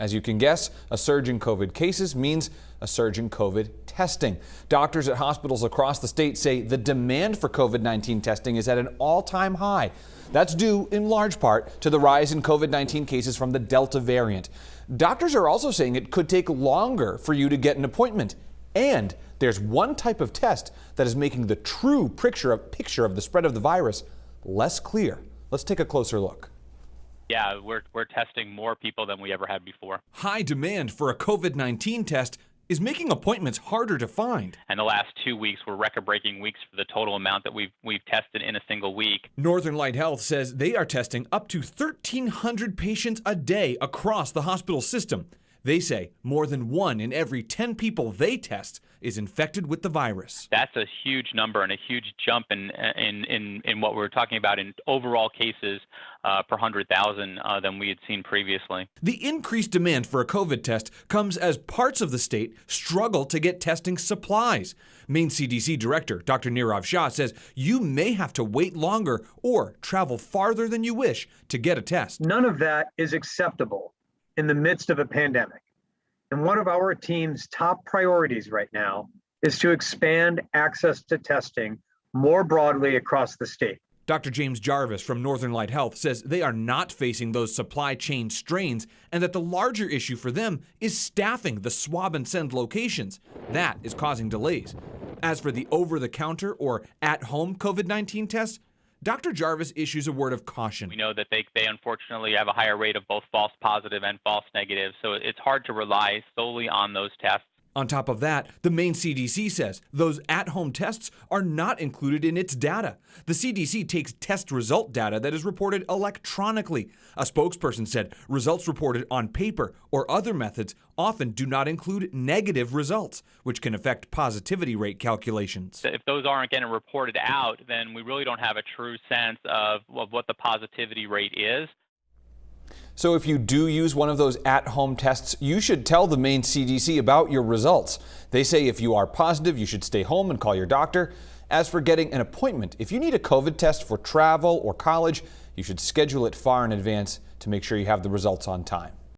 As you can guess, a surge in COVID cases means a surge in COVID testing. Doctors at hospitals across the state say the demand for COVID-19 testing is at an all-time high. That's due in large part to the rise in COVID-19 cases from the Delta variant. Doctors are also saying it could take longer for you to get an appointment. And there's one type of test that is making the true picture of the spread of the virus less clear. Let's take a closer look. Yeah, we're testing more people than we ever had before. High demand for a COVID-19 test is making appointments harder to find. And the last 2 weeks were record-breaking weeks for the total amount that we've tested in a single week. Northern Light Health says they are testing up to 1,300 patients a day across the hospital system. They say more than 1 in every 10 people they test is infected with the virus. That's a huge number and a huge jump in what we're talking about in overall cases per 100,000 than we had seen previously. The increased demand for a COVID test comes as parts of the state struggle to get testing supplies. Maine CDC Director Dr. Nirav Shah says you may have to wait longer or travel farther than you wish to get a test. None of that is acceptable in the midst of a pandemic. And one of our team's top priorities right now is to expand access to testing more broadly across the state. Dr. James Jarvis from Northern Light Health says they are not facing those supply chain strains and that the larger issue for them is staffing the swab and send locations. That is causing delays. As for the over-the-counter or at-home COVID-19 tests, Dr. Jarvis issues a word of caution. We know that they unfortunately have a higher rate of both false positive and false negative, so it's hard to rely solely on those tests. On top of that, the Maine CDC says those at-home tests are not included in its data. The CDC takes test result data that is reported electronically. A spokesperson said results reported on paper or other methods often do not include negative results, which can affect positivity rate calculations. If those aren't getting reported out, then we really don't have a true sense of what the positivity rate is. So if you do use one of those at-home tests, you should tell the Maine CDC about your results. They say if you are positive, you should stay home and call your doctor. As for getting an appointment, if you need a COVID test for travel or college, you should schedule it far in advance to make sure you have the results on time.